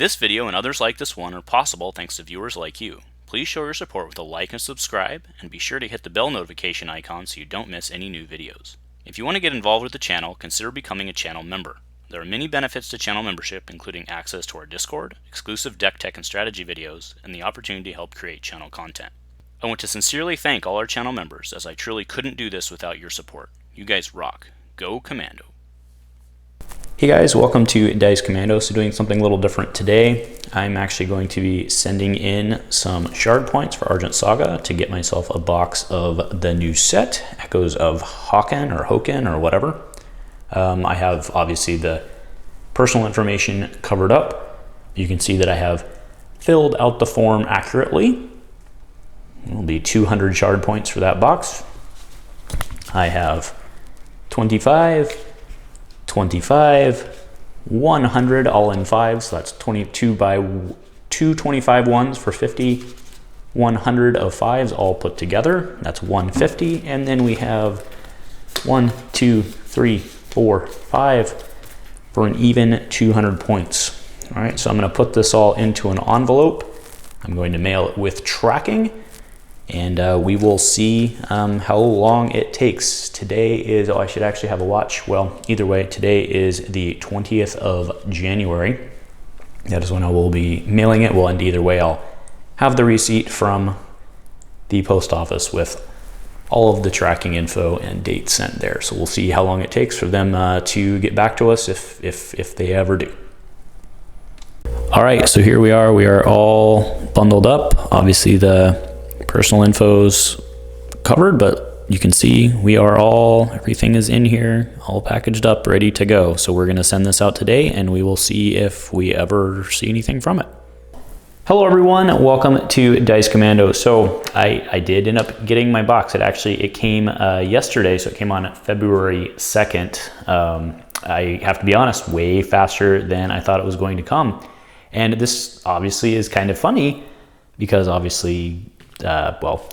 This video and others like this one are possible thanks to viewers like you. Please show your support with a like and subscribe, and be sure to hit the bell notification icon so you don't miss any new videos. If you want to get involved with the channel, consider becoming a channel member. There are many benefits to channel membership, including access to our Discord, exclusive deck tech and strategy videos, and the opportunity to help create channel content. I want to sincerely thank all our channel members, as I truly couldn't do this without your support. You guys rock. Go Commando. Hey guys, welcome to Dice Commando. So doing something a little different today. I'm actually going to be sending in some shard points for Argent Saga to get myself a box of the new set, Echoes of Hokken or whatever. I have obviously the personal information covered up. You can see that I have filled out the form accurately. It will be 200 shard points for that box. I have 25, 25, 100 all in fives, so that's 22 by 225 ones for 50, 100 of fives all put together, that's 150, and then we have 1, 2, 3, 4, 5 for an even 200 points. All right, so I'm going to put this all into an envelope. I'm going to mail it with tracking, and we will see how long it takes. Today is, I should actually have a watch. Well, either way, today is the 20th of January. That is when I will be mailing it. Well, and either way, I'll have the receipt from the post office with all of the tracking info and dates sent there. So we'll see how long it takes for them to get back to us if they ever do. All right, so here we are all bundled up. Obviously the personal info's covered, but you can see everything is in here, all packaged up, ready to go. So we're gonna send this out today and we will see if we ever see anything from it. Hello everyone, welcome to Dice Commando. So I did end up getting my box. It came yesterday, so it came on February 2nd. I have to be honest, way faster than I thought it was going to come. And this obviously is kind of funny because obviously, well,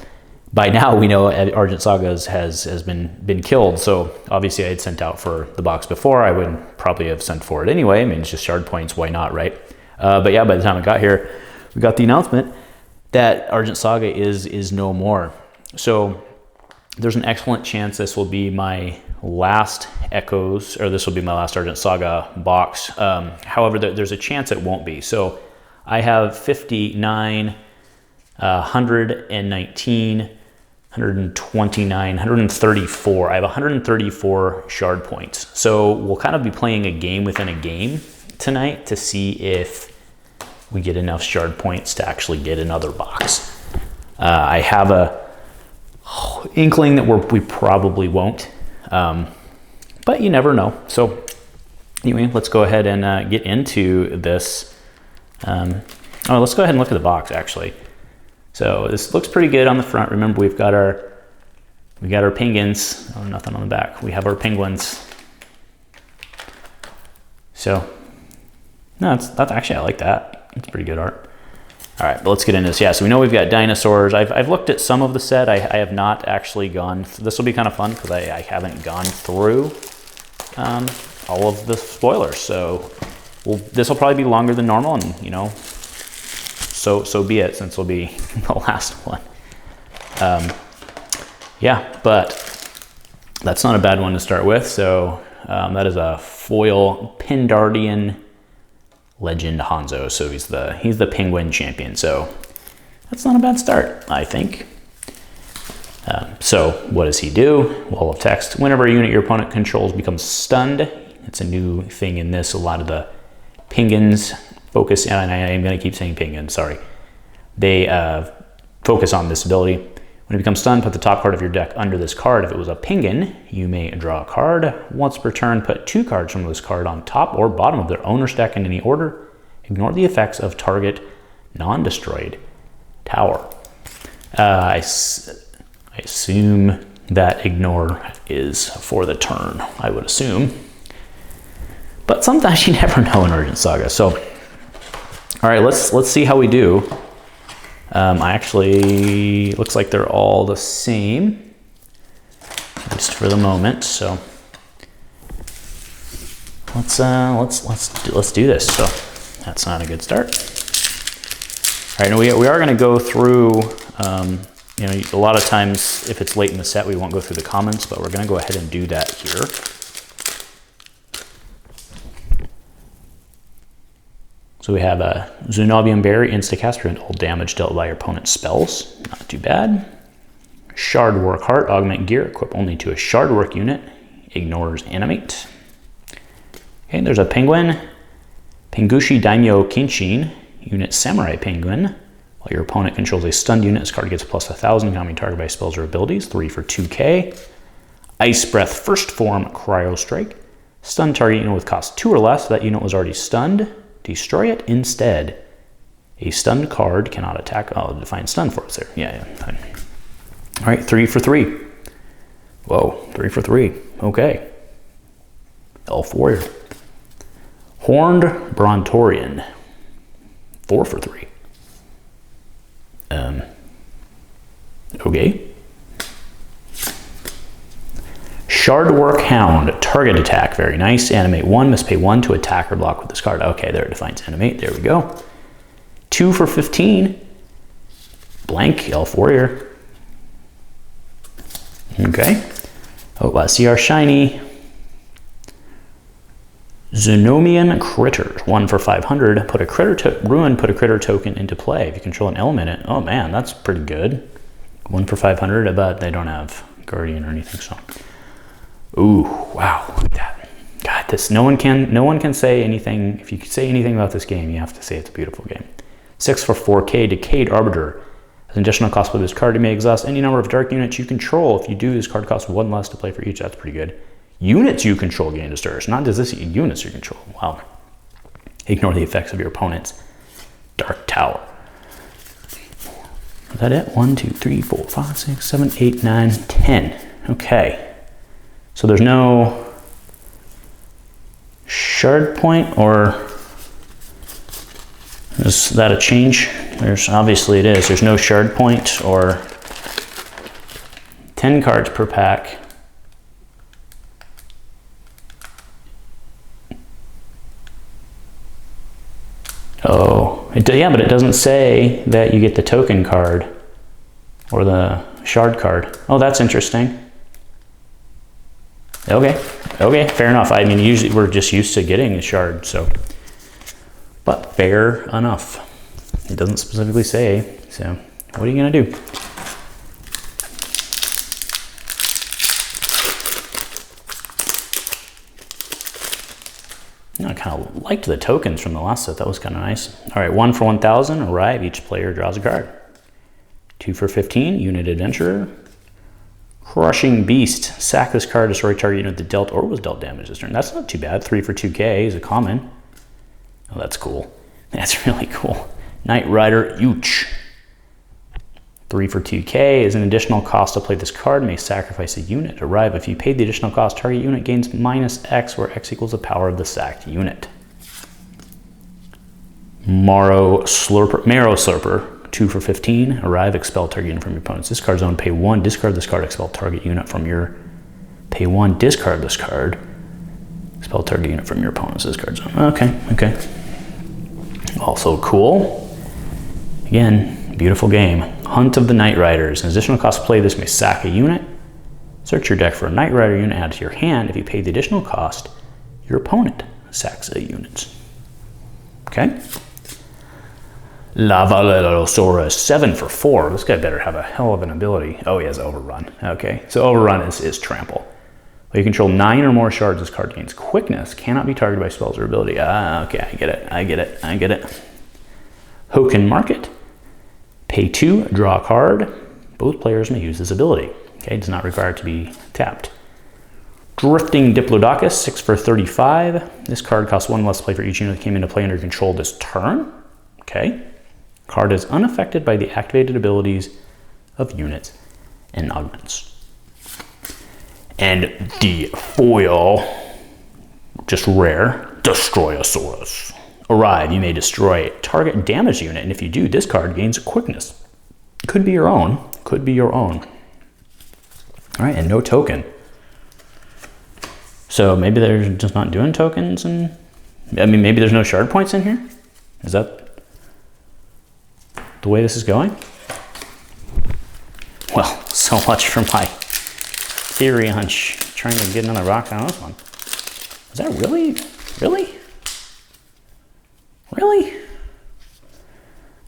by now we know Argent Saga has been killed. So obviously I had sent out for the box before. I would probably have sent for it anyway. I mean, it's just shard points, why not, right? But yeah, by the time I got here, we got the announcement that Argent Saga is no more. So there's an excellent chance this will be my last Echoes, or this will be my last Argent Saga box. However, there's a chance it won't be. So I have 59, 119, 129, 134. I have 134 shard points. So we'll kind of be playing a game within a game tonight to see if we get enough shard points to actually get another box. I have a inkling that we probably won't, but you never know. So anyway, let's go ahead and get into this. Let's go ahead and look at the box actually. So this looks pretty good on the front. Remember, we got our penguins. Oh, nothing on the back. We have our penguins. So no, that's actually, I like that. It's pretty good art. All right, but let's get into this. Yeah, so we know we've got dinosaurs. I've looked at some of the set. I have not actually gone. This will be kind of fun because I haven't gone through all of the spoilers. So this will probably be longer than normal, and you know, so be it, since it'll be the last one. Yeah, but that's not a bad one to start with. So that is a foil Pindardian Legend Hanzo. So he's the penguin champion. So that's not a bad start, I think. So what does he do? Wall of text. Whenever a unit your opponent controls becomes stunned, it's a new thing in this. A lot of the penguins focus, and I am going to keep saying penguins, sorry. They focus on this ability. When it becomes stunned, put the top card of your deck under this card. If it was a penguin, you may draw a card. Once per turn, put 2 cards from this card on top or bottom of their owner's deck in any order. Ignore the effects of target non-destroyed tower. I assume that ignore is for the turn, I would assume. But sometimes you never know in Argent Saga. So, all right, let's see how we do. Actually, looks like they're all the same, at least for the moment. So let's do this. So That's not a good start. All right, now we are going to go through, you know, a lot of times if it's late in the set, we won't go through the comments, but we're going to go ahead and do that here. So we have a Xenobium Berry, Instacast, prevent all damage dealt by your opponent's spells. Not too bad. Shard Work Heart, augment gear, equip only to a Shard Work unit. Ignores animate. Okay, there's a Penguin. Pengushi Daimyo Kinshin, unit Samurai Penguin. While your opponent controls a stunned unit, this card gets plus 1,000, becoming targeted by spells or abilities. 3 for 2k. Ice Breath, first form, Cryo Strike. Stun target unit with cost 2 or less. That unit was already stunned. Destroy it instead. A stunned card cannot attack. Oh, define stun for us there. Yeah, fine. All right, 3 for 3. Whoa, 3 for 3. Okay. Elf Warrior. Horned Brontorian. 4 for 3. Okay. Shardwork Hound, target attack, very nice. Animate 1, must pay 1 to attack or block with this card. Okay, there it defines animate, there we go. 2 for 15. Blank, Elf Warrior. Okay. Oh, let's see our shiny. Xenomian Critter, 1 for 500. Put a critter token into play. If you control an element, oh man, that's pretty good. 1 for 500, but they don't have Guardian or anything, so. Ooh, wow, look at that. God, this, no one can say anything. If you could say anything about this game, you have to say it's a beautiful game. 6 for 4k, Decayed Arbiter. As an additional cost for this card, you may exhaust any number of dark units you control. If you do, this card costs 1 less to play for each. That's pretty good. Units you control gain disturb. Not just this, units you control. Wow. Ignore the effects of your opponent's Dark Tower. Is that it? 1, 2, 3, 4, 5, 6, 7, 8, 9, 10. Okay. So there's no shard point, or is that a change? There's obviously it is. There's no shard point or 10 cards per pack. Oh, yeah, but it doesn't say that you get the token card or the shard card. Oh, that's interesting. Okay, fair enough. I mean, usually we're just used to getting a shard, so. But fair enough. It doesn't specifically say, so what are you gonna do? I kind of liked the tokens from the last set. That was kind of nice. All right, 1 for 1,000. Arrive. Each player draws a card. 2 for 15. Unit Adventurer. Crushing Beast. Sack this card. Destroy target unit that dealt or was dealt damage this turn. That's not too bad. 3 for 2k is a common. Oh, that's cool. That's really cool. Knight Rider Yuch. 3 for 2k is an additional cost to play this card. May sacrifice a unit. Arrive. If you paid the additional cost, target unit gains -X, where X equals the power of the sacked unit. Marrow Slurper, 2 for 15. Arrive. Expel target unit from your opponent's discard zone. Pay 1. Discard this card. Expel target unit from your. Pay 1. Discard this card. Expel target unit from your opponent's discard zone. Okay. Also cool. Again. Beautiful game. Hunt of the Knight Riders. An additional cost to play this may sack a unit. Search your deck for a Knight Rider unit, add to your hand. If you pay the additional cost, your opponent sacks a unit. Okay. Lavalilosaurus, 7 for 4. This guy better have a hell of an ability. Oh, he has Overrun. Okay, so Overrun is Trample. When you control 9 or more shards, this card gains Quickness. Cannot be targeted by spells or ability. Okay, I get it. Hokken Market. Pay 2, draw a card. Both players may use this ability. Okay, it does not require it to be tapped. Drifting Diplodocus, 6 for 35. This card costs 1 less to play for each unit that came into play under control this turn. Okay. Card is unaffected by the activated abilities of units and augments. And the foil, just rare, Destroyosaurus. Arrive, you may destroy a target damage unit, and if you do, this card gains Quickness. Could be your own. All right, and no token. So maybe they're just not doing tokens, and I mean, maybe there's no shard points in here. Is that the way this is going? Well, so much for my theory on trying to get another rock on this one. Is that really? Really? Really?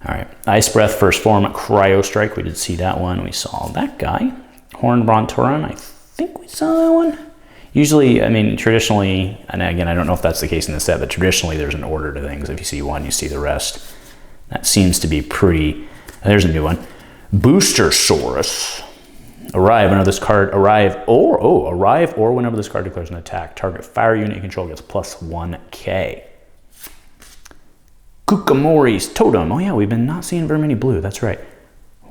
All right, Ice Breath, First Form, Cryo Strike. We did see that one. We saw that guy. Horn Brontoran, I think we saw that one. Usually, I mean, traditionally, and again, I don't know if that's the case in the set, but traditionally there's an order to things. If you see one, you see the rest. That seems to be pretty, there's a new one. Boostersaurus. Arrive whenever this card, arrive or whenever this card declares an attack. Target fire unit you control gets plus 1k. Kukamori's Totem. Oh yeah, we've been not seeing very many blue, that's right.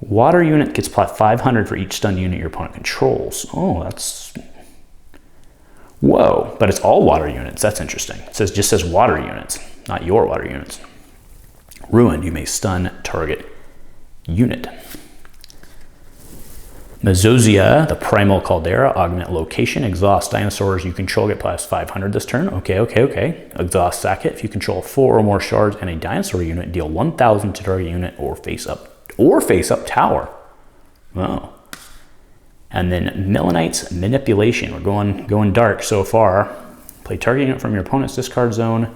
Water unit gets plus 500 for each stun unit your opponent controls. Oh, that's... Whoa, but it's all water units. That's interesting. It just says water units, not your water units. Ruined, you may stun target unit. Mezozia, the Primal Caldera, augment location, exhaust dinosaurs you control get plus 500 this turn. Okay. Exhaust Sacket, if you control 4 or more shards and a dinosaur unit, deal 1,000 to target unit or face up tower. Wow. And then Melanite's Manipulation. We're going dark so far. Play target unit from your opponent's discard zone.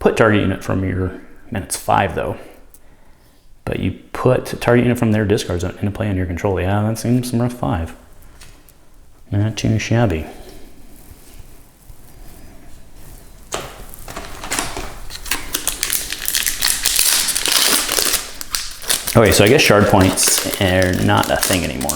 Put target unit from your, man, it's 5 though. But you put target unit from their discard zone into play on your control. Yeah, that seems worth 5. Not too shabby. Okay, so I guess shard points are not a thing anymore.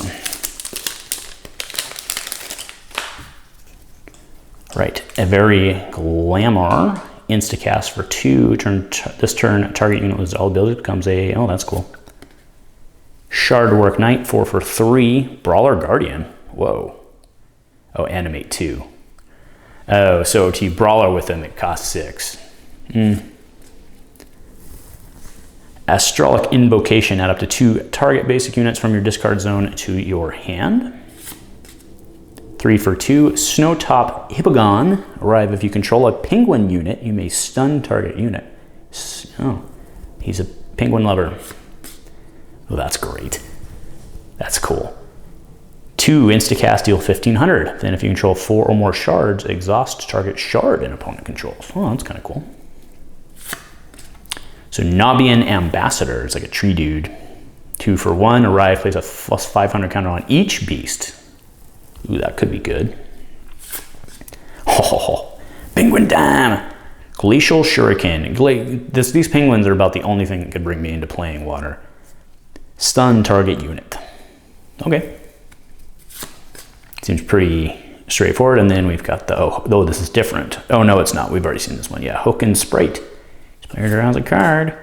Right, a very Glamour. Instacast for 2. This turn, target unit loses all abilities, becomes a, oh, that's cool. Shardwork Knight, 4 for 3. Brawler Guardian, whoa. Oh, animate 2. Oh, so to Brawler with them, it costs 6. Astralic Invocation, add up to 2 target basic units from your discard zone to your hand. 3 for 2. Snowtop Hippogon. Arrive if you control a penguin unit, you may stun target unit. Oh, he's a penguin lover. Oh, that's great. That's cool. 2 instacast, deal 1,500. Then if you control 4 or more shards, exhaust target shard and opponent controls. Oh, that's kind of cool. So Nobian Ambassador is like a tree dude. 2 for 1. Arrive, plays a plus 500 counter on each beast. Ooh, that could be good. Oh, penguin dam! Glacial Shuriken. These penguins are about the only thing that could bring me into playing water. Stun target unit. Okay. Seems pretty straightforward. And then we've got the, oh, this is different. Oh, no, it's not. We've already seen this one. Yeah, Hokken Sprite. Player around a card.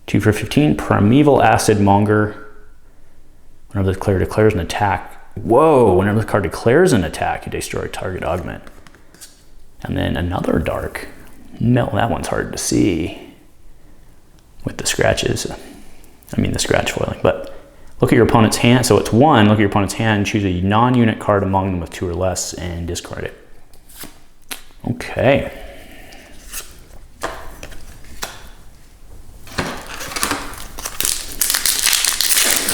2 for 15. Primeval Acid Monger. Whenever the player declares an attack. Whoa, whenever the card declares an attack, you destroy target augment. And then another dark. No, that one's hard to see with the scratches. I mean the scratch foiling, but look at your opponent's hand. So it's 1, look at your opponent's hand, choose a non-unit card among them with 2 or less and discard it. Okay.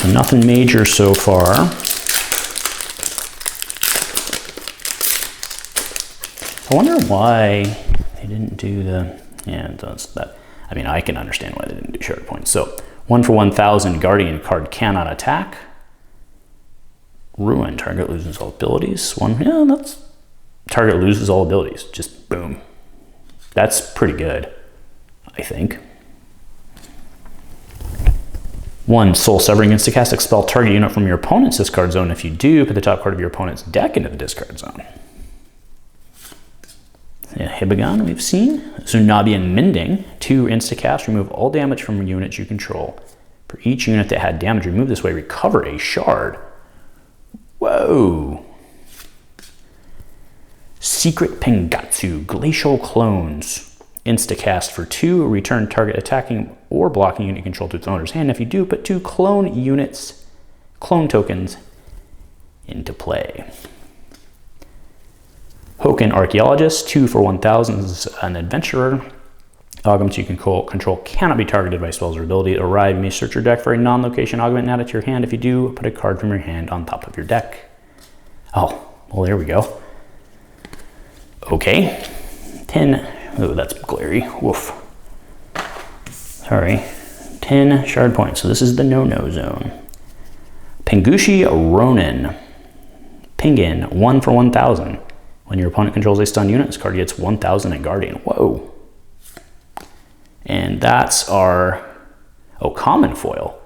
So nothing major so far. I wonder why they didn't do the, yeah, it does that. I mean, I can understand why they didn't do shard points. So 1 for 1,000, Guardian card cannot attack. Ruin, target loses all abilities. 1, yeah, that's, target loses all abilities, just boom. That's pretty good, I think. 1, Soul Severing Instacast, expel target unit from your opponent's discard zone. If you do, put the top card of your opponent's deck into the discard zone. Yeah, Hippogon we've seen. Zunabian Mending, 2 instacast, remove all damage from units you control. For each unit that had damage removed this way, recover a shard. Whoa. Secret Pengatsu, Glacial Clones. Instacast for 2, return target attacking or blocking unit control to its owner's hand. If you do, put 2 clone units, clone tokens into play. Hokken Archaeologist, 2 for 1,000 is an adventurer. Augments you can control cannot be targeted by spells or ability. Arrive, you may search your deck for a non-location augment and add it to your hand. If you do, put a card from your hand on top of your deck. Oh, well, there we go. Okay. 10. Oh, that's glary. Woof. Sorry. 10 shard points. So this is the no-no zone. Pengushi Ronin. Pingin, 1 for 1,000. When your opponent controls a stun unit, this card gets 1,000 at Guardian. Whoa. And that's our, common foil.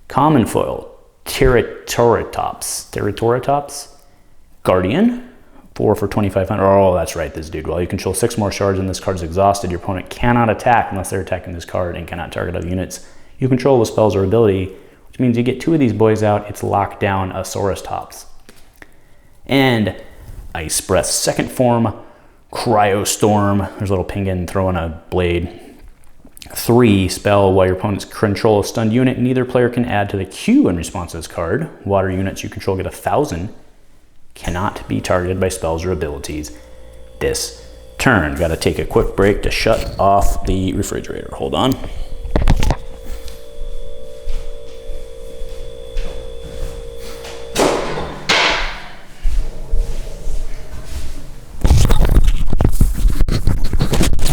Common foil, Territoratops. Guardian, 4 for 2,500. Oh, that's right, this dude. While you control 6 more shards and this card is exhausted, your opponent cannot attack unless they're attacking this card and cannot target other units you control with spells or ability, which means you get 2 of these boys out, it's locked down a Saurus Tops. And Ice Breath, second form, Cryostorm. There's a little Pingin throwing a blade. 3 spell while your opponents control a stunned unit. Neither player can add to the queue in response to this card. Water units you control get 1,000. Cannot be targeted by spells or abilities this turn. Got to take a quick break to shut off the refrigerator. Hold on.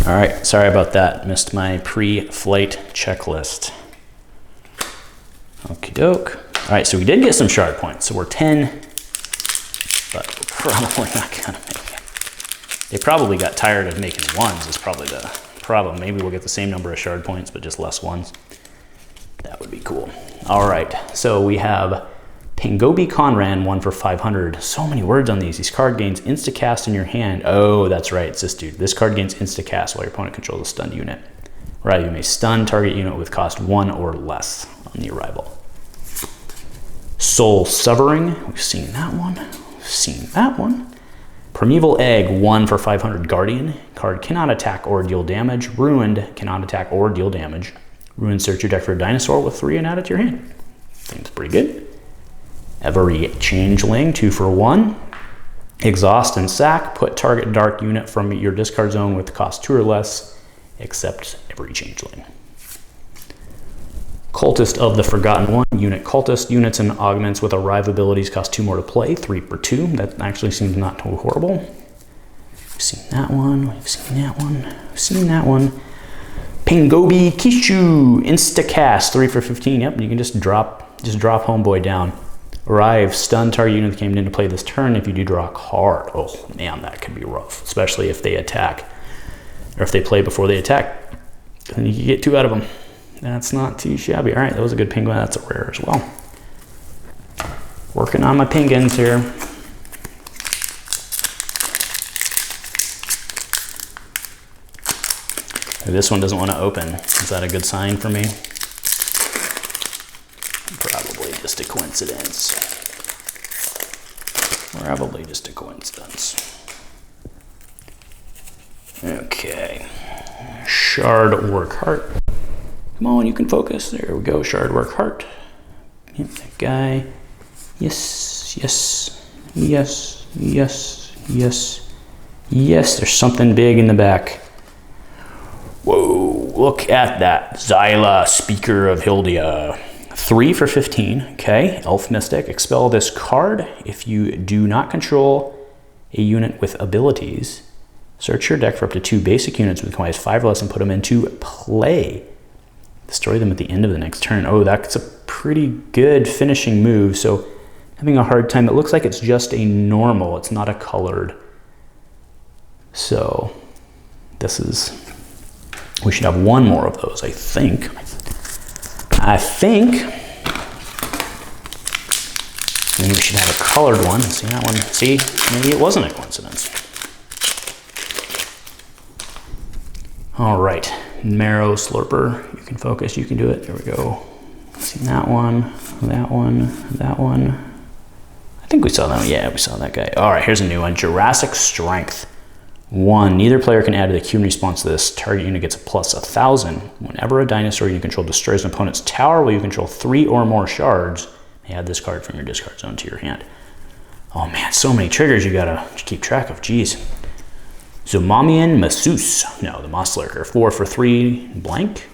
All right, sorry about that. Missed my pre-flight checklist. Okie doke. All right, so we did get some shard points. So we're 10, but we're probably not gonna make it. They probably got tired of making ones is probably the problem. Maybe we'll get the same number of shard points, but just less ones. That would be cool. All right, so we have Pengobi Conran, 1 for 500. So many words on these. These card gains insta-cast in your hand. Oh, that's right, it's this dude. This card gains insta-cast while your opponent controls a stunned unit. Right, you may stun target unit with cost 1 or less on the arrival. Soul Severing, we've seen that one. We've seen that one. Primeval Egg, 1 for 500 Guardian. Card cannot attack or deal damage. Ruined, cannot attack or deal damage. Ruined, search your deck for a dinosaur with 3 and add it to your hand. Seems pretty good. Every Changeling, 2 for 1. Exhaust and sack, put target dark unit from your discard zone with cost 2 or less, except every Changeling. Cultist of the Forgotten One, unit cultist. Units and augments with arrive abilities cost 2 more to play, 3 for 2. That actually seems not too horrible. We've seen that one, we've seen that one, we've seen that one. Pengobi Kishu, instacast, 3 for 15. Yep, you can just drop homeboy down. Arrive, stun target unit that came into play this turn. If you do draw a card, oh man, that could be rough, especially if they attack, or if they play before they attack. Then you can get 2 out of them. That's not too shabby. All right, that was a good penguin. That's a rare as well. Working on my penguins here. This one doesn't want to open. Is that a good sign for me? Probably just a coincidence. Probably just a coincidence. Okay. Shard Work Heart. Come on, you can focus. There we go. Shard Work Heart. Yep, that guy. Yes, yes, yes, yes, yes, yes. There's something big in the back. Whoa, look at that. Xyla, Speaker of Hildia. 3 for 15, okay. Elf Mystic, expel this card. If you do not control a unit with abilities, search your deck for up to 2 basic units with combined 5 or less and put them into play. Destroy them at the end of the next turn. Oh, that's a pretty good finishing move. So having a hard time. It looks like it's just a normal. It's not a colored. So this is, we should have 1 more of those, I think. Maybe we should have a colored one. See that one? See, maybe it wasn't a coincidence. All right, Marrow Slurper. You can focus, you can do it. There we go. See that one, that one, that one. I think we saw that one. Yeah, we saw that guy. All right, here's a new one. Jurassic Strength. 1. Neither player can add to the queue in response to this. Target unit gets a plus 1,000. Whenever a dinosaur you control destroys an opponent's tower while you control 3 or more shards, you add this card from your discard zone to your hand. Oh man, so many triggers you gotta keep track of. Jeez. Zomamian Masseuse. No, the Moss Lurker. 4 for 3 blank.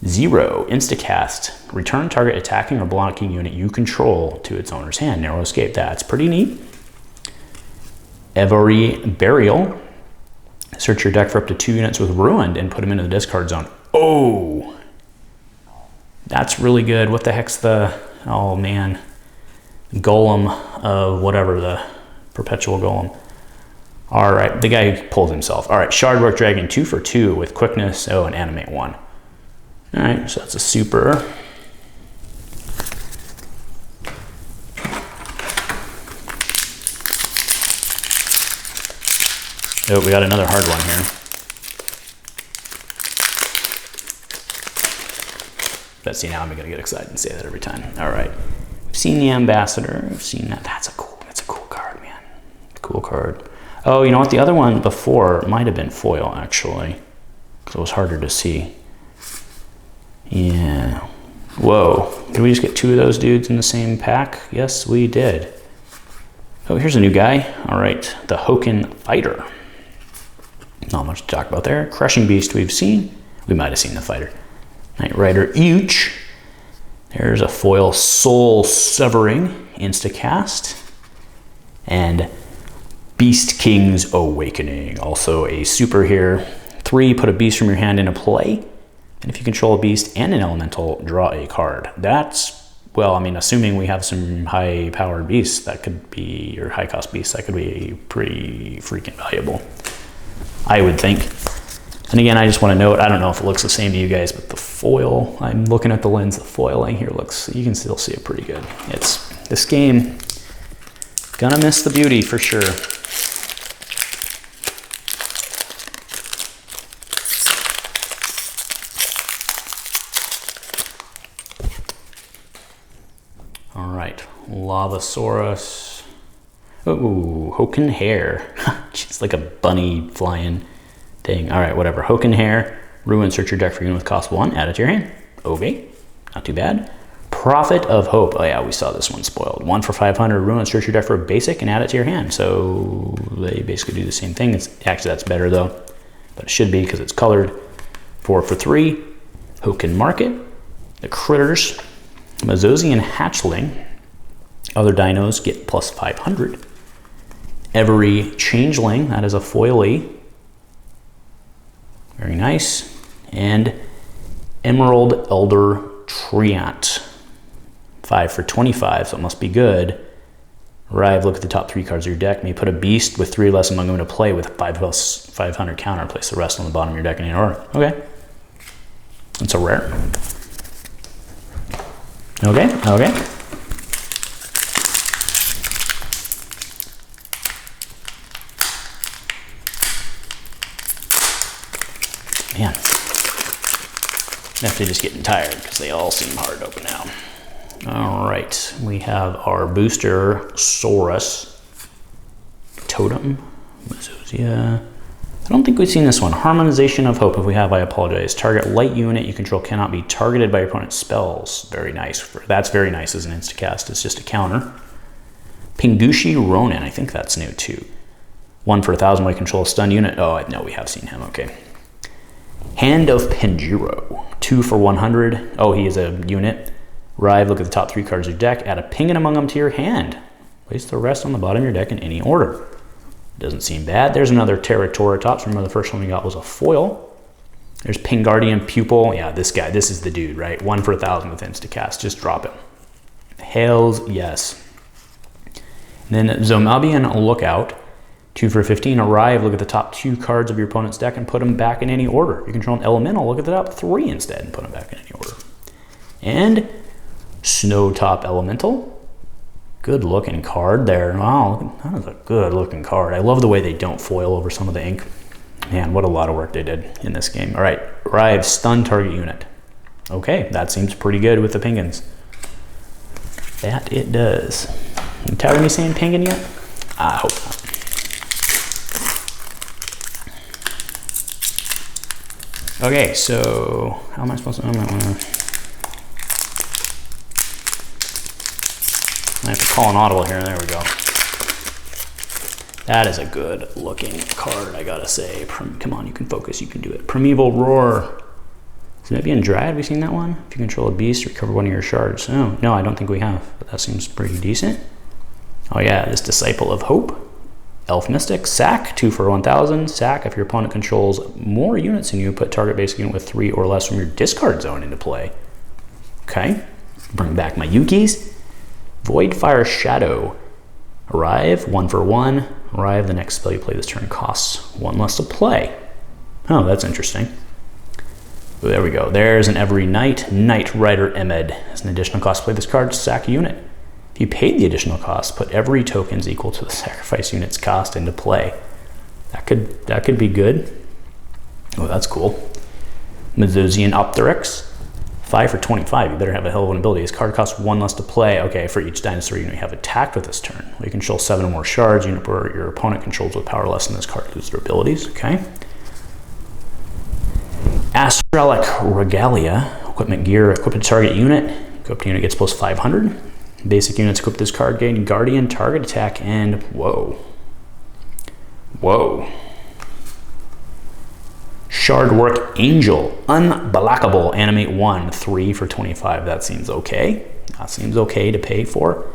0. Instacast. Return target attacking or blocking unit you control to its owner's hand. Narrow escape. That's pretty neat. Every Burial. Search your deck for up to 2 units with Ruined and put them into the discard zone. Oh! That's really good. What the heck's the... Oh, man. Golem of whatever, the Perpetual Golem. All right, the guy pulled himself. All right, Shardwork Dragon, 2 for 2 with Quickness. Oh, and Animate 1. All right, so that's a super. Oh, we got another hard one here. But see, now I'm gonna get excited and say that every time. All right, we've seen the Ambassador. We've seen that. That's a cool card, man. Cool card. Oh, you know what? The other one before might have been foil, actually, because it was harder to see. Yeah. Whoa. Did we just get 2 of those dudes in the same pack? Yes, we did. Oh, here's a new guy. All right, the Hokken Fighter. Not much to talk about there. Crushing Beast we've seen. We might have seen the Fighter. Knight Rider Uch. There's a foil Soul Severing Instacast. And Beast King's Awakening. Also a super here. 3, put a beast from your hand into play. And if you control a beast and an elemental, draw a card. That's, well, I mean, assuming we have some high-powered beasts, that could be, or high-cost beasts, that could be pretty freaking valuable, I would think. And again, I just want to note, I don't know if it looks the same to you guys, but the foil, I'm looking at the lens, the foiling here looks, you can still see it pretty good. It's, this game, gonna miss the beauty for sure. All right, Lavasaurus. Oh, Hokken Hair. It's like a bunny flying thing. All right, whatever. Hokken Hair. Ruin, search your deck for unit with cost 1. Add it to your hand. Okay, not too bad. Prophet of Hope. Oh yeah, we saw this one spoiled. 1 for 500. Ruin, search your deck for a basic and add it to your hand. So they basically do the same thing. It's, actually, that's better though, but it should be because it's colored. 4 for 3. Hokken Market. The Critters. Mazosian Hatchling. Other dinos get plus 500. Every Changeling, that is a foily. Very nice. And Emerald Elder Treant. 5 for 25, so it must be good. Arrive, look at the top 3 cards of your deck. May put a beast with 3 less among them into play with 5 plus 500 counter. Place the rest on the bottom of your deck in any order. Okay. It's a rare. Okay, okay. Man, definitely just getting tired because they all seem hard to open now. All right, we have our booster Saurus Totem. Mazosia. I don't think we've seen this one. Harmonization of Hope. If we have, I apologize. Target light unit you control cannot be targeted by your opponent's spells. Very nice. That's very nice as an instacast. It's just a counter. Pingushi Ronin. I think that's new too. 1 for 1,000 while you control a stun unit. Oh, no, we have seen him. Okay. Hand of Penjiro. 2 for 100. Oh, he is a unit. Arrive, look at the top 3 cards of your deck. Add a ping among them to your hand. Place the rest on the bottom of your deck in any order. Doesn't seem bad. There's another Triceratops. Remember the first one we got was a foil. There's Pingardian Pupil. Yeah, this guy. This is the dude, right? 1 for 1,000 with instacast. Just drop him. Hells yes. And then Zomabian Lookout. 2 for 15. Arrive. Look at the top 2 cards of your opponent's deck and put them back in any order. If you control an elemental, look at the top 3 instead and put them back in any order. And Snowtop Elemental. Good looking card there. Wow, that is a good looking card. I love the way they don't foil over some of the ink. Man, what a lot of work they did in this game. All right, Arrive, stun target unit. Okay, that seems pretty good with the Pingans. That it does. You tired of me saying Pingan yet? I hope not. Okay, so how am I supposed to? I have to call an audible here. There we go. That is a good looking card, I gotta say. Come on, you can focus, you can do it. Primeval Roar. Is it maybe in Dryad? Have we seen that one? If you control a beast, recover one of your shards. Oh, no, I don't think we have, but that seems pretty decent. Oh yeah, this Disciple of Hope. Elf Mystic, sack, 2 for 1,000. Sack, if your opponent controls more units than you, put target basic unit with 3 or less from your discard zone into play. Okay, bring back my Yukis. Voidfire Shadow. Arrive, 1 for 1. Arrive, the next spell you play this turn costs 1 less to play. Oh, that's interesting. Ooh, there we go. There's an Every Night. Knight Rider Emed. As an additional cost to play this card, sack a unit. If you paid the additional cost, put every tokens equal to the sacrifice unit's cost into play. That could be good. Oh, that's cool. Mezosian Opteryx. 5 for 25. You better have a hell of an ability. This card costs 1 less to play. Okay, for each dinosaur unit you have attacked with this turn. Well, you control 7 or more shards. Unit your opponent controls with power less than this card lose their abilities. Okay. Astralic Regalia. Equipment gear. Equip a target unit. Equipped unit gets plus 500. Basic units equip this card, gain Guardian, target attack, and whoa. Whoa. Shardwork Angel, unblockable, animate 1, 3 for 25. That seems okay. That seems okay to pay for.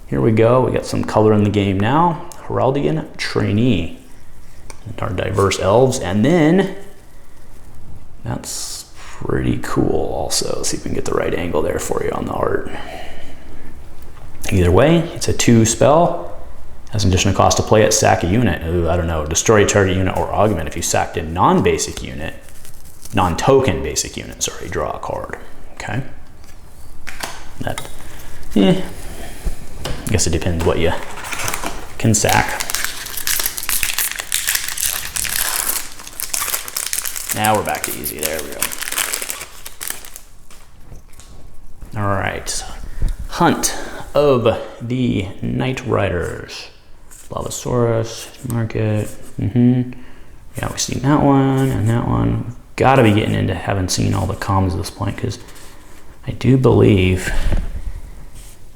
Here we go, we got some color in the game now. Heraldian Trainee. And our diverse elves, and then that's pretty cool also. Let's see if we can get the right angle there for you on the art. Either way, it's a 2 spell. Has an additional cost to play it, sack a unit. Ooh, I don't know, destroy a target unit or augment. If you sacked a non-basic unit, non-token basic unit, sorry, draw a card. Okay. That, I guess it depends what you can sack. Now we're back to easy, there we go. All right, Hunt of the Night Riders. Lavasaurus, Market, Yeah, we've seen that one and that one. We've got to be getting into haven't seen all the commons at this point, because I do believe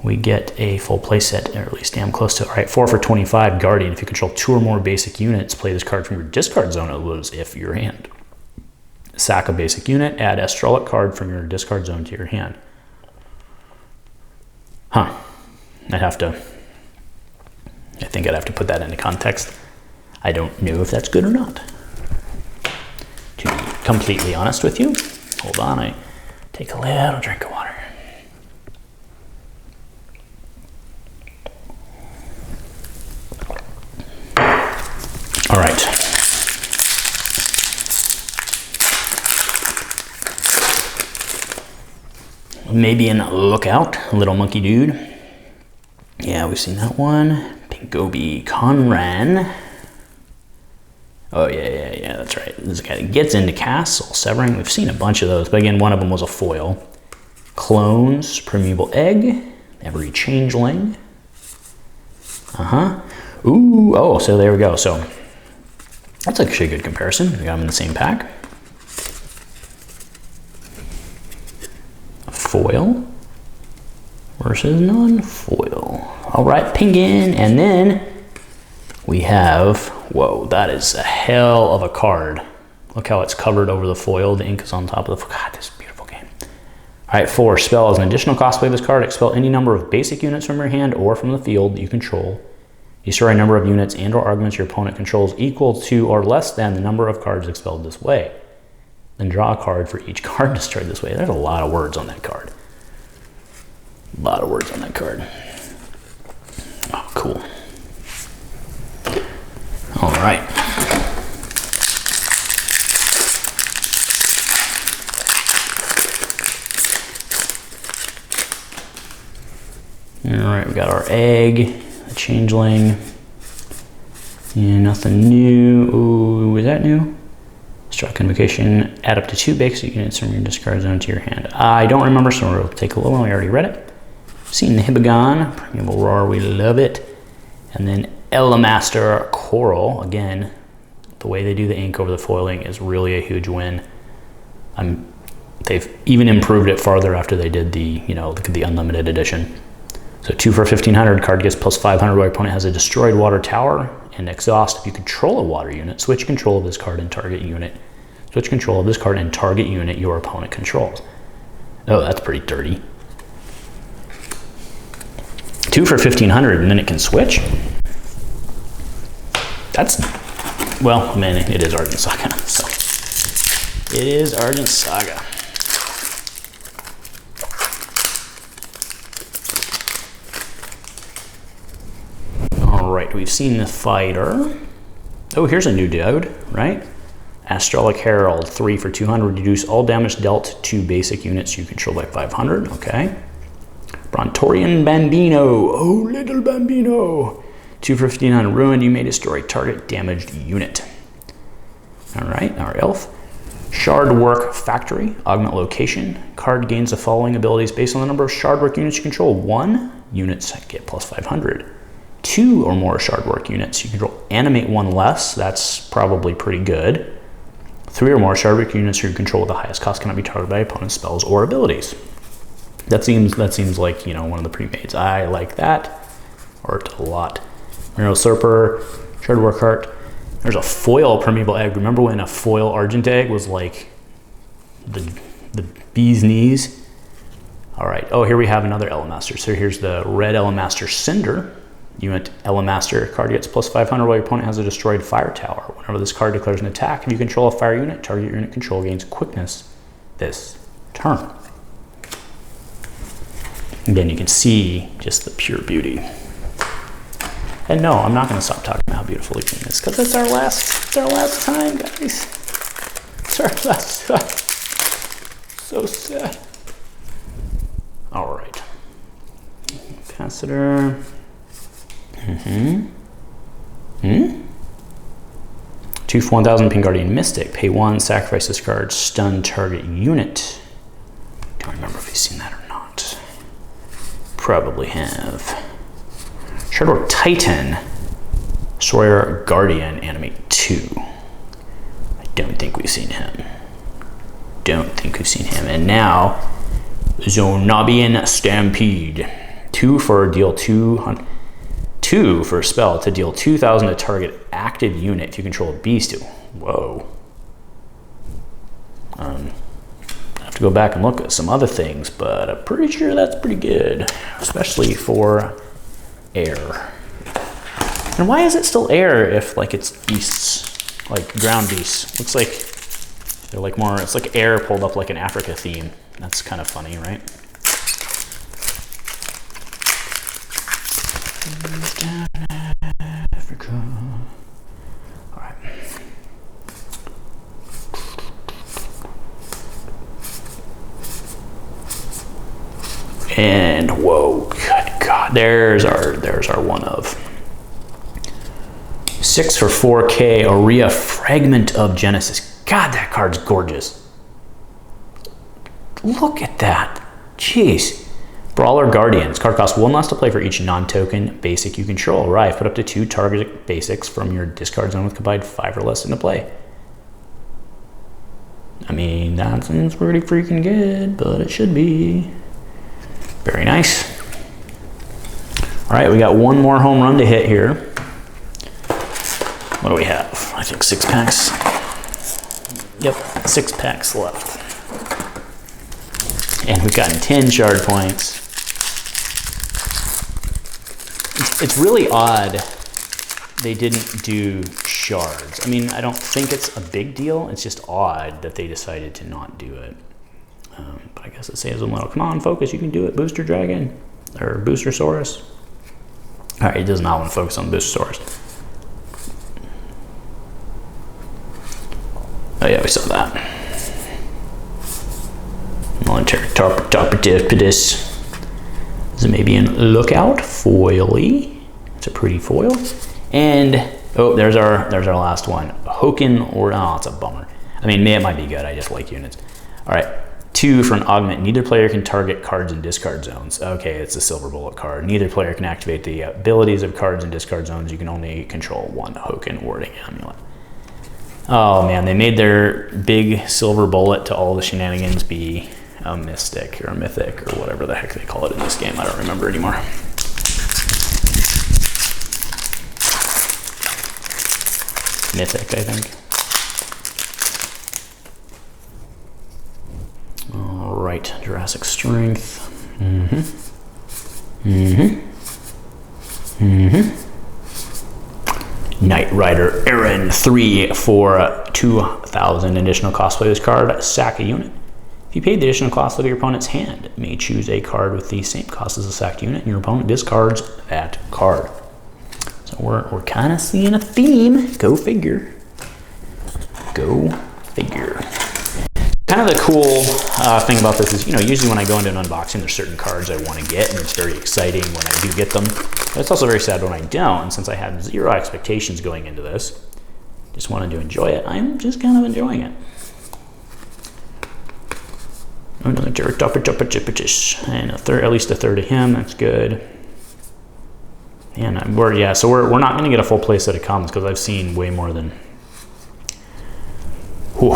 we get a full play set, or at least damn close to it. All right, 4 for 25, Guardian. If you control 2 or more basic units, play this card from your discard zone as if your hand. Sack a basic unit, add Astralic card from your discard zone to your hand. Huh. I think I'd have to put that into context. I don't know if that's good or not, to be completely honest with you. Hold on, I take a little drink of water. All right. Maybe in Lookout, Little Monkey Dude. Yeah, we've seen that one. Pingobi Conran. Oh, yeah, that's right. This guy that gets into Castle Severing. We've seen a bunch of those, but again, one of them was a foil. Clones, Primeval Egg, Every Changeling. Ooh, oh, so there we go. So that's actually a good comparison. We got them in the same pack. Foil versus non-foil. All right, Pingin, and then we have, whoa, that is a hell of a card. Look how it's covered over the foil. The ink is on top of the, God, this is a beautiful game. All right, 4, spell as an additional cost, play this card, expel any number of basic units from your hand or from the field that you control. Destroy a number of units and or arguments your opponent controls equal to or less than the number of cards expelled this way. Then draw a card for each card destroyed this way. There's a lot of words on that card. A lot of words on that card. Oh, cool. All right. All right, we got our egg, the changeling. Yeah, nothing new. Ooh, is that new? Struck Invocation, add up to 2 basic units from your discard zone to your hand. I don't remember, so we'll take a little one. We already read it. Seen the Hibagon, Primeval Roar, we love it. And then Elamaster Coral, again, the way they do the ink over the foiling is really a huge win. They've even improved it farther after they did the, the unlimited edition. So 2 for 1500, card gets plus 500 while your opponent has a destroyed water tower and exhaust. If you control a water unit, switch control of this card and target unit. Switch control of this card and target unit your opponent controls. Oh, that's pretty dirty. 2 for 1500 and then it can switch? That's, well, man, it is Argent Saga. So it is Argent Saga. All right, we've seen the fighter. Oh, here's a new dude, right? Astralic Herald, 3 for 200, reduce all damage dealt to basic units you control by 500, okay. Brontorian Bambino, oh, little Bambino. 2 for 1500, ruined, you may destroy target damaged unit. All right, our elf. Shard Work Factory, augment location. Card gains the following abilities based on the number of shard work units you control. 1, units get plus 500. 2 or more shard work units you control. Animate 1 less, that's probably pretty good. 3 or more shard work units you control with the highest cost cannot be targeted by opponent's spells or abilities. That seems like, you know, one of the pre-mades. I like that. Art a lot. Miro Serper, Shard Work Heart. There's a foil permeable egg. Remember when a foil Argent egg was like the bee's knees? All right. Oh, here we have another Elemaster. So here's the red Elemaster Cinder. Unit Elemaster card gets plus 500 while your opponent has a destroyed fire tower. Whenever this card declares an attack, if you control a fire unit, target unit control gains quickness this turn. Again, you can see just the pure beauty. And no, I'm not going to stop talking about how beautiful the game is, because it's our last time, guys. It's our last time. So sad. All right. Capacitor. 2 for 1000, Pink Guardian Mystic. Pay 1, sacrifice this card, stun target unit. Don't remember if you've seen that or not. Probably have. Shardwork Titan. Destroyer Guardian, animate 2. I don't think we've seen him. And now, Zonabian Stampede. 2 for deal 200. 2 for a spell to deal 2,000 to target active unit if you control a beast. Whoa. I have to go back and look at some other things, but I'm pretty sure that's pretty good, especially for air. And why is it still air if like it's beasts, like ground beasts? Looks like they're like more, it's like air pulled up like an Africa theme. That's kind of funny, right? Down Africa. All right. And whoa, good God, there's our one of. 6 for 4K, Aurea, Fragment of Genesis. God, that card's gorgeous. Look at that. Jeez. Brawler Guardian. This card costs 1 less to play for each non-token basic you control. Right, put up to 2 target basics from your discard zone with combined 5 or less into play. I mean, that seems pretty freaking good, but it should be. Very nice. All right, we got one more home run to hit here. What do we have? I think 6 packs. Yep, 6 packs left. And we've gotten 10 shard points. It's really odd they didn't do shards. I mean, I don't think it's a big deal. It's just odd that they decided to not do it. But I guess it saves them a little. Come on, focus, you can do it. Booster Dragon, or Booster Saurus. All right, it does not want to focus on Booster Saurus. Oh yeah, we saw that. Military Tarpedis. Zamabian Lookout, foily. It's a pretty foil. And oh, there's our last one. Hokken, or oh, it's a bummer. I mean, it might be good. I just like units. All right, 2 for an augment. Neither player can target cards in discard zones. Okay, it's a silver bullet card. Neither player can activate the abilities of cards in discard zones. You can only control 1 Hokken Warding Amulet. Oh man, they made their big silver bullet to all the shenanigans be a mystic or a mythic or whatever the heck they call it in this game. I don't remember anymore. Mythic, I think. All right, Jurassic Strength. Knight Rider Aaron, 3 for 2,000 additional cost play this card. Sack a unit. If you paid the additional cost of your opponent's hand, you may choose a card with the same cost as a sacked unit, and your opponent discards that card. So we're kind of seeing a theme. Go figure. Go figure. Kind of the cool thing about this is, usually when I go into an unboxing, there's certain cards I want to get, and it's very exciting when I do get them. But it's also very sad when I don't, and since I had zero expectations going into this, just wanted to enjoy it, I'm just kind of enjoying it. Another and at least a third of him, that's good. And we're not going to get a full play set of commons because I've seen way more than... Whew.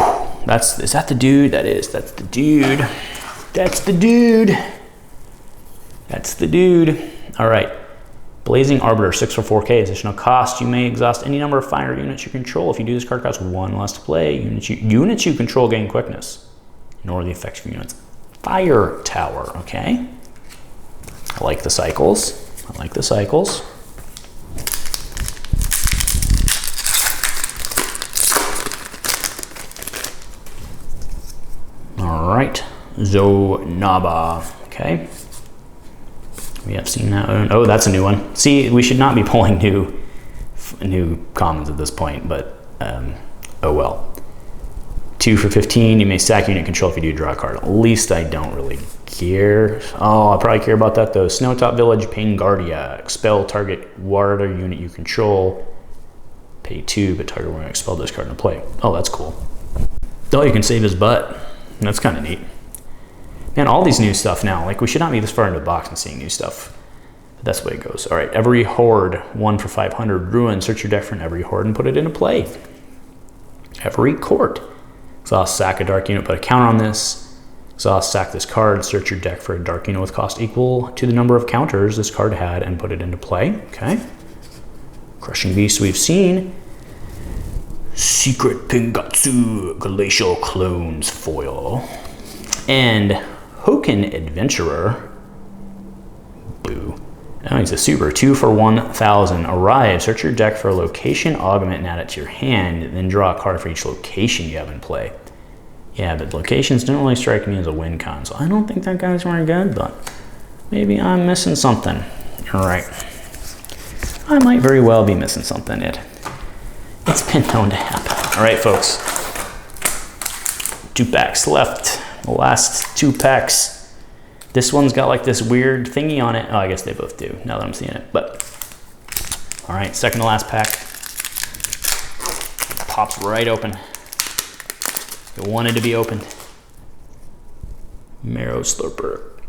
Is that the dude? That's the dude. That's the dude. That's the dude. All right. Blazing Arbiter, 6 for 4K. Additional cost. You may exhaust any number of fire units you control. If you do, this card costs 1 less to play. Units you control gain quickness. Nor the effects for units. Fire Tower, okay. I like the cycles. I like the cycles. All right, Zonaba, okay. We have seen that one. Oh, that's a new one. See, we should not be pulling new commons at this point, but oh well. 2 for 15, you may sack unit control if you do draw a card. At least I don't really care. Oh, I probably care about that though. Snowtop Village, Painguardia. Expel target water unit you control. Pay 2, but target will expel this card into play. Oh, that's cool. Oh, you can save his butt. That's kind of neat. Man, all these new stuff now. Like, we should not be this far into the box and seeing new stuff. But that's the way it goes. All right, every horde, 1 for 500. Ruin, search your deck for an every horde and put it into play. Every court. Exhaust, sack a dark unit, put a counter on this. Exhaust, sack this card, search your deck for a dark unit with cost equal to the number of counters this card had and put it into play. Okay. Crushing Beast we've seen. Secret Pingatsu Glacial Clones foil. And Hokken Adventurer. Boo. Now he's a super. 2 for 1,000. Arrive. Search your deck for a location augment and add it to your hand. Then draw a card for each location you have in play. Yeah, but locations don't really strike me as a win con, so I don't think that guy's very good, but maybe I'm missing something. All right. I might very well be missing something. It's been known to happen. All right, folks. 2 packs left. The last 2 packs. This one's got like this weird thingy on it. Oh, I guess they both do now that I'm seeing it. But all right, second to last pack. Pops right open. It wanted to be opened. Marrow Slurper.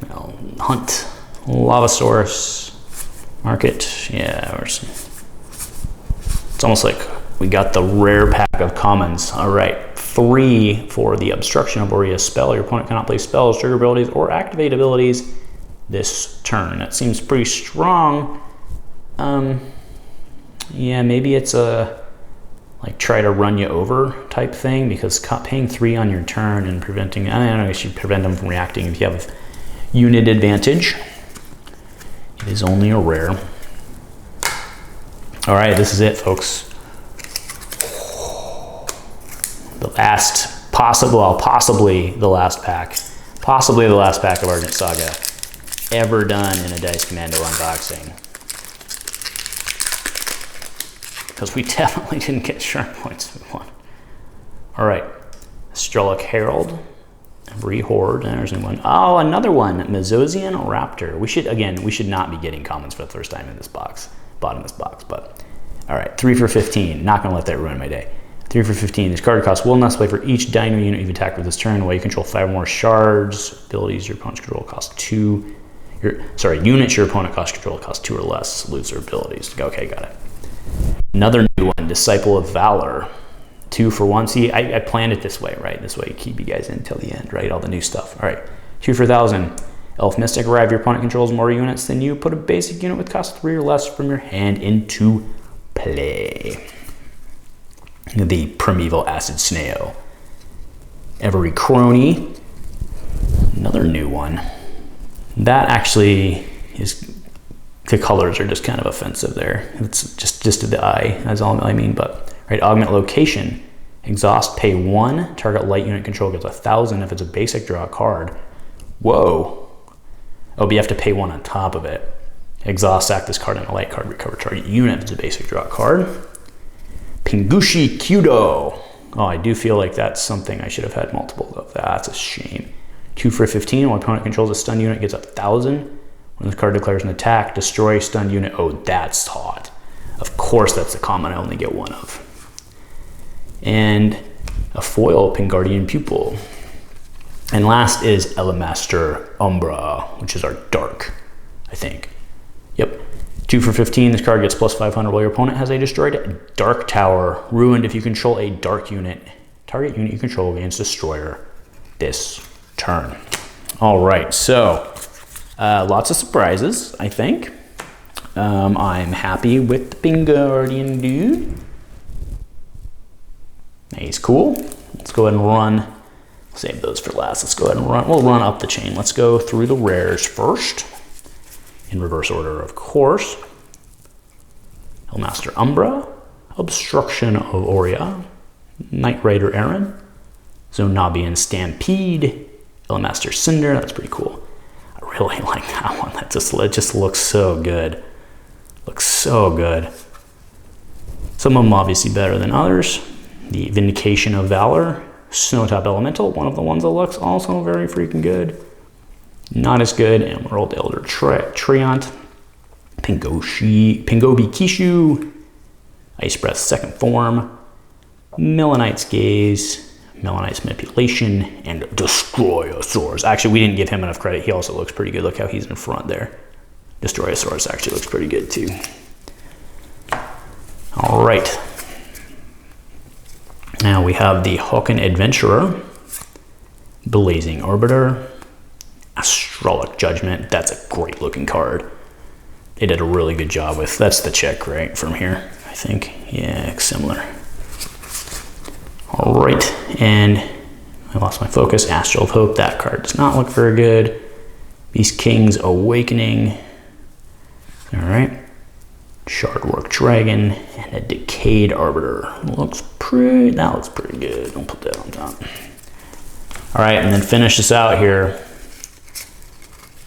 Now, Hunt. Lavasaurus. Market. Yeah, it's almost like we got the rare pack of commons. All right, 3 for the Obstruction of Aurea spell. Your opponent cannot play spells, trigger abilities, or activate abilities this turn. That seems pretty strong. Yeah, maybe it's a like try to run you over type thing, because paying 3 on your turn and preventing, I don't know, you should prevent them from reacting if you have unit advantage. It is only a rare. All right, this is it, folks. The last, possibly the last pack of Argent Saga ever done in a Dice Commando unboxing. Because we definitely didn't get sharp points we won. All right, Strelic Herald, Rehorde, there's a new one. Oh, another one, Mezosian Raptor. We should not be getting commons for the first time in this box, bottom of this box, but all right, 3 for 15. Not gonna let that ruin my day. 3 for 15. This card costs 1 less play for each dino unit you've attacked with this turn. While you control 5 more shards, abilities your opponent's control cost 2. Units your opponent control cost 2 or less lose their abilities. Okay, got it. Another new one, Disciple of Valor. 2 for 1. See, I planned it this way, right? This way you keep you guys in until the end, right? All the new stuff. All right, 2 for 1,000. Elf Mystic. Arrive. Your opponent controls more units than you. Put a basic unit with cost 3 or less from your hand into play. The Primeval Acid Snail. Every Crony. Another new one. That actually is, the colors are just kind of offensive there. It's just to the eye, that's all I mean. But right, augment location. Exhaust, pay 1. Target light unit control gets 1,000 if it's a basic, draw a card. Whoa. Oh, but you have to pay 1 on top of it. Exhaust, sack this card and a light card, recover target unit if it's a basic, draw a card. Pingushi Kyudo. Oh, I do feel like that's something I should have had multiple of. That's a shame. 2 for 15. When opponent controls a stun unit, gets 1,000. When this card declares an attack, destroy stun unit. Oh, that's hot. Of course, that's the common I only get 1 of. And a foil Pingardian Pupil. And last is Elemaster Umbra, which is our dark, I think. Yep. 2 for 15. This card gets plus 500 while your opponent has a destroyed dark tower. Ruined if you control a dark unit. Target unit you control gains destroyer this turn. All right, so lots of surprises, I think. I'm happy with the Pingardian dude. He's cool. Let's go ahead and run. Save those for last. Let's go ahead and run. We'll run up the chain. Let's go through the rares first. In reverse order, of course. Elemaster Umbra. Obstruction of Oria. Knight Rider Aaron. Zonabian Stampede. Elemaster Cinder. That's pretty cool. I really like that one. It just looks so good. Looks so good. Some of them obviously better than others. The Vindication of Valor, Snowtop Elemental, one of the ones that looks also very freaking good. Not as good, Emerald Elder Treant, Pingobi Kishu, Ice Breath Second Form, Melanite's Gaze, Melanite's Manipulation, and Destroyosaurus. Actually, we didn't give him enough credit. He also looks pretty good. Look how he's in front there. Destroyosaurus actually looks pretty good too. All right. Now we have the Hokken Adventurer, Blazing Arbiter, Astrolic Judgment. That's a great looking card. They did a really good job with, that's the check, right, from here, I think. Yeah, similar. All right, and I lost my focus. Astral of Hope, that card does not look very good. Beast King's Awakening. All right. Shardwork Dragon, and a Decayed Arbiter. That looks pretty good. I'll put that on top. All right, and then finish this out here.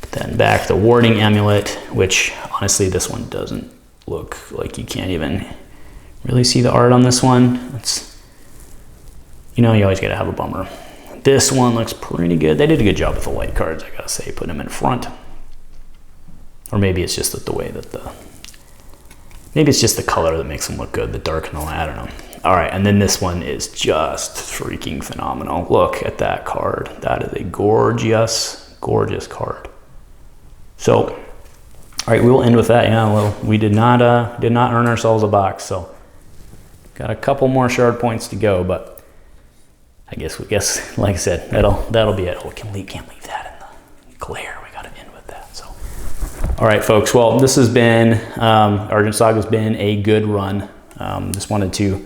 Put that in back. The Warding Amulet, which honestly this one doesn't look like, you can't even really see the art on this one. It's, you know, you always gotta have a bummer. This one looks pretty good. They did a good job with the light cards, I gotta say, putting them in front. Or maybe it's just that the way that maybe it's just the color that makes them look good, the dark and the light, I don't know. All right, and then this one is just freaking phenomenal. Look at that card. That is a gorgeous, gorgeous card. So, all right, we will end with that. Yeah, well, we did not earn ourselves a box, so got a couple more shard points to go, but I guess, like I said, that'll be it. Oh, can't leave that in the glare. We gotta end with that, so. All right, folks, well, this has been, Argent Saga has been a good run. Just wanted to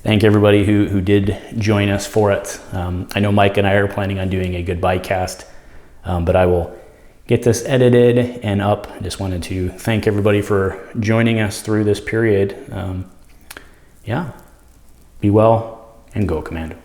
thank everybody who did join us for it. I know Mike and I are planning on doing a goodbye cast, but I will get this edited and up. I just wanted to thank everybody for joining us through this period. Yeah, be well and go Commando.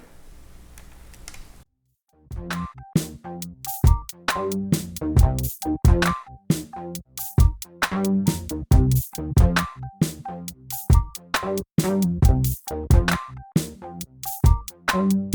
Thank you.